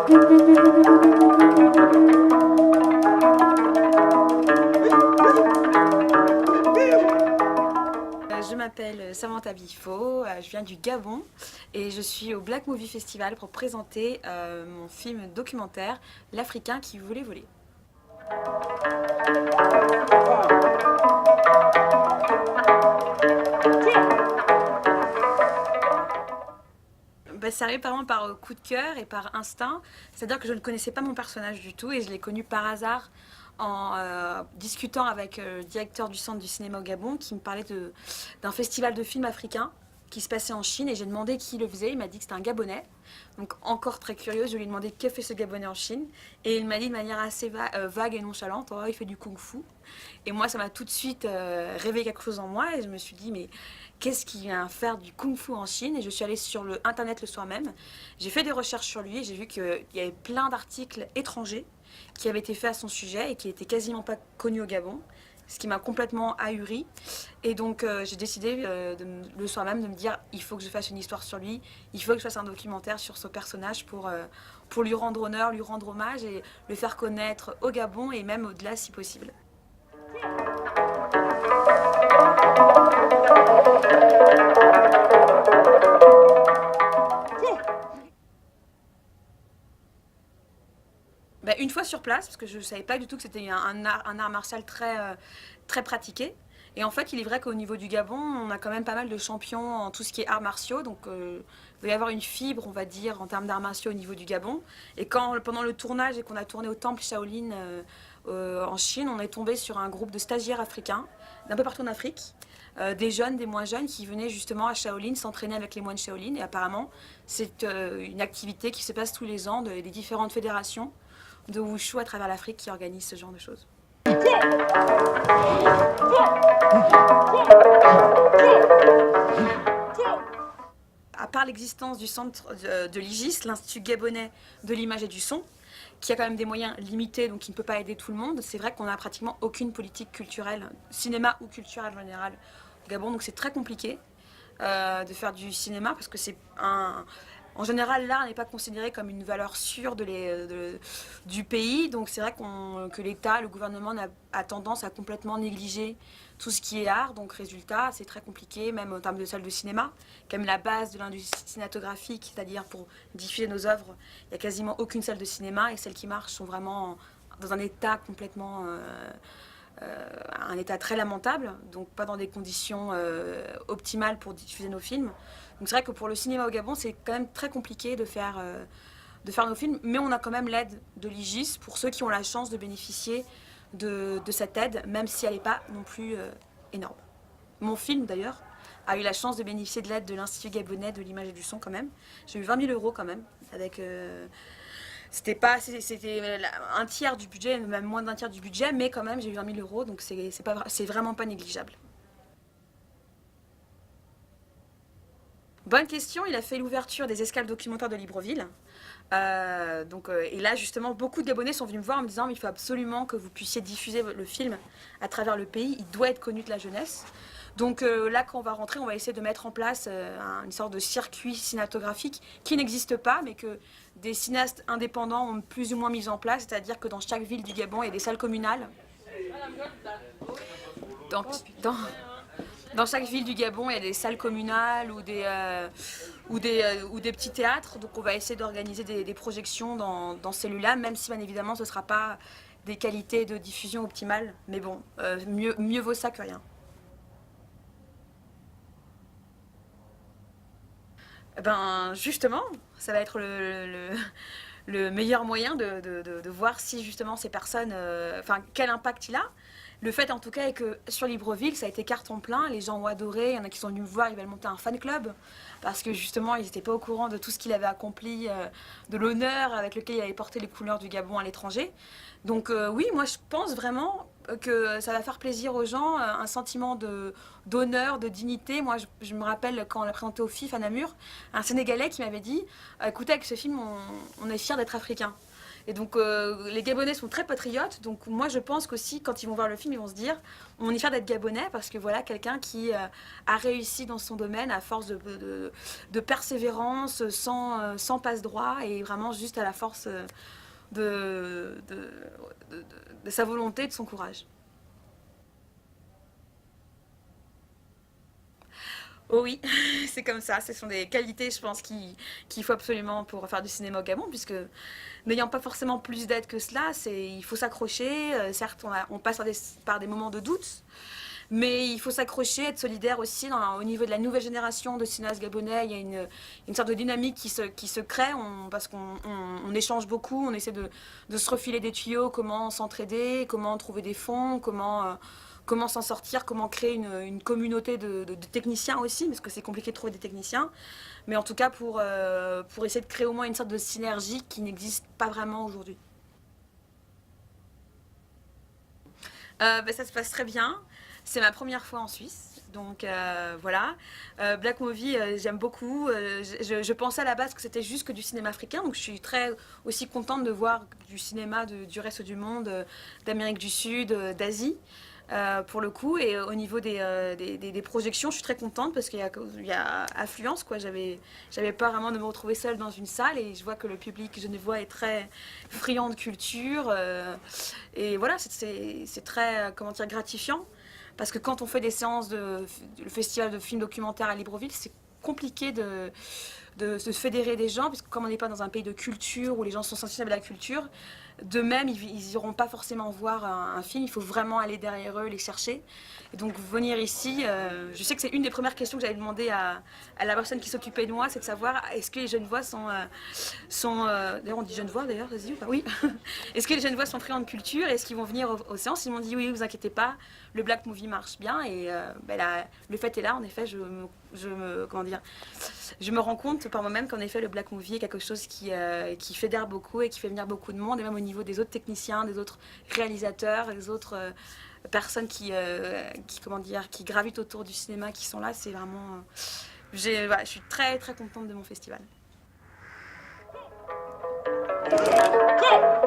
Je m'appelle Samantha Bifo, je viens du Gabon et je suis au Black Movie Festival pour présenter mon film documentaire L'Africain qui voulait voler. C'est arrivé vraiment par coup de cœur et par instinct, c'est-à-dire que je ne connaissais pas mon personnage du tout et je l'ai connu par hasard en discutant avec le directeur du Centre du cinéma au Gabon qui me parlait d'un festival de films africains qui se passait en Chine et j'ai demandé qui le faisait, il m'a dit que c'était un Gabonais. Donc encore très curieuse, je lui ai demandé que fait ce Gabonais en Chine et il m'a dit de manière assez vague et nonchalante, oh, il fait du kung-fu. Et moi ça m'a tout de suite réveillé quelque chose en moi et je me suis dit mais qu'est-ce qu'il vient faire du kung-fu en Chine? Et je suis allée sur le internet le soir même, j'ai fait des recherches sur lui et j'ai vu qu'il y avait plein d'articles étrangers qui avaient été faits à son sujet et qui n'étaient quasiment pas connus au Gabon, ce qui m'a complètement ahurie. Et donc j'ai décidé le soir même de me dire il faut que je fasse une histoire sur lui, il faut que je fasse un documentaire sur ce personnage pour lui rendre honneur, lui rendre hommage et le faire connaître au Gabon et même au-delà si possible. Une fois sur place, parce que je ne savais pas du tout que c'était un art martial très pratiqué. Et en fait, il est vrai qu'au niveau du Gabon, on a quand même pas mal de champions en tout ce qui est arts martiaux. Donc, il doit y avoir une fibre, on va dire, en termes d'arts martiaux au niveau du Gabon. Et pendant le tournage et qu'on a tourné au temple Shaolin en Chine, on est tombé sur un groupe de stagiaires africains d'un peu partout en Afrique. Des jeunes, des moins jeunes qui venaient justement à Shaolin s'entraîner avec les moines Shaolin. Et apparemment, c'est une activité qui se passe tous les ans des différentes fédérations de Wushu à travers l'Afrique qui organisent ce genre de choses. À part l'existence du centre de l'IGIS, l'Institut gabonais de l'image et du son, qui a quand même des moyens limités, donc qui ne peut pas aider tout le monde, c'est vrai qu'on n'a pratiquement aucune politique culturelle, cinéma ou culturelle en général, au Gabon, donc c'est très compliqué de faire du cinéma parce que c'est en général, l'art n'est pas considéré comme une valeur sûre du pays, donc c'est vrai que l'État, le gouvernement a tendance à complètement négliger tout ce qui est art, donc résultat, c'est très compliqué, même en termes de salles de cinéma, quand même la base de l'industrie cinématographique, c'est-à-dire pour diffuser nos œuvres, il n'y a quasiment aucune salle de cinéma, et celles qui marchent sont vraiment dans un état complètement... un état très lamentable, donc pas dans des conditions optimales pour diffuser nos films. Donc c'est vrai que pour le cinéma au Gabon, c'est quand même très compliqué de faire nos films, mais on a quand même l'aide de l'IGIS pour ceux qui ont la chance de bénéficier de cette aide, même si elle n'est pas non plus énorme. Mon film d'ailleurs a eu la chance de bénéficier de l'aide de l'Institut gabonais de l'image et du son quand même. J'ai eu 20 000 € quand même, avec... C'était un tiers du budget, même moins d'un tiers du budget, mais quand même j'ai eu 20 000 €, donc c'est vraiment pas négligeable. Bonne question, il a fait l'ouverture des escales documentaires de Libreville. Et là justement beaucoup de Gabonais sont venus me voir en me disant il faut absolument que vous puissiez diffuser le film à travers le pays, il doit être connu de la jeunesse. Donc là quand on va rentrer, on va essayer de mettre en place une sorte de circuit cinématographique qui n'existe pas mais que des cinéastes indépendants ont plus ou moins mis en place, c'est-à-dire que dans chaque ville du Gabon il y a des salles communales. Dans chaque ville du Gabon, il y a des salles communales ou des petits théâtres. Donc on va essayer d'organiser des projections dans celui-là, même si bien évidemment ce ne sera pas des qualités de diffusion optimales. Mais bon, mieux vaut ça que rien. Justement, ça va être le meilleur moyen de voir si justement ces personnes, quel impact il a. Le fait en tout cas est que sur Libreville, ça a été carton plein, les gens ont adoré, il y en a qui sont venus me voir, ils veulent monter un fan club, parce que justement ils n'étaient pas au courant de tout ce qu'il avait accompli, de l'honneur avec lequel il avait porté les couleurs du Gabon à l'étranger. Donc oui, moi je pense vraiment que ça va faire plaisir aux gens, un sentiment d'honneur, de dignité. Moi je me rappelle quand on l'a présenté au FIF à Namur, un Sénégalais qui m'avait dit « Écoutez, avec ce film, on est fiers d'être africains ». Et donc les Gabonais sont très patriotes, donc moi je pense qu'aussi quand ils vont voir le film, ils vont se dire on est fiers d'être Gabonais parce que voilà quelqu'un qui a réussi dans son domaine à force de persévérance, sans passe-droit et vraiment juste à la force de, de, de, de sa volonté et de son courage. Oh oui, c'est comme ça. Ce sont des qualités, je pense, qu'il faut absolument pour faire du cinéma au Gabon, puisque n'ayant pas forcément plus d'aide que cela, il faut s'accrocher. Certes, on passe par des moments de doute, mais il faut s'accrocher, être solidaire aussi. Au niveau de la nouvelle génération de cinéastes gabonais, il y a une sorte de dynamique qui se crée, parce qu'on échange beaucoup, on essaie de se refiler des tuyaux, comment s'entraider, comment trouver des fonds, comment s'en sortir, comment créer une communauté de techniciens aussi, parce que c'est compliqué de trouver des techniciens. Mais en tout cas, pour essayer de créer au moins une sorte de synergie qui n'existe pas vraiment aujourd'hui. Ça se passe très bien. C'est ma première fois en Suisse. Donc voilà. Black Movie, j'aime beaucoup. Je pensais à la base que c'était juste que du cinéma africain. Donc je suis très aussi contente de voir du cinéma du reste du monde, d'Amérique du Sud, d'Asie. Pour le coup, et au niveau des projections, je suis très contente parce il y a affluence, quoi. J'avais pas vraiment de me retrouver seule dans une salle et je vois que le public genevois est très friand de culture. Et voilà, c'est très, comment dire, gratifiant parce que quand on fait des séances le festival de films documentaires à Libreville, c'est compliqué de se fédérer des gens, parce que comme on n'est pas dans un pays de culture où les gens sont sensibles à la culture, de même, ils n'iront pas forcément voir un film, il faut vraiment aller derrière eux, les chercher. Et donc venir ici, je sais que c'est une des premières questions que j'avais demandé à la personne qui s'occupait de moi, c'est de savoir est-ce que les Genevois d'ailleurs on dit Genevois d'ailleurs, vas-y ou pas? Oui. Est-ce que les Genevois sont friands de culture? Est-ce qu'ils vont venir aux séances? Ils m'ont dit oui, vous inquiétez pas, le Black Movie marche bien et le fait est là, en effet, comment dire, je me rends compte par moi-même qu'en effet le Black Movie est quelque chose qui fédère beaucoup et qui fait venir beaucoup de monde, et même au niveau des autres techniciens, des autres réalisateurs, des autres personnes comment dire, qui gravitent autour du cinéma, qui sont là, c'est vraiment... voilà, je suis très très contente de mon festival. Go!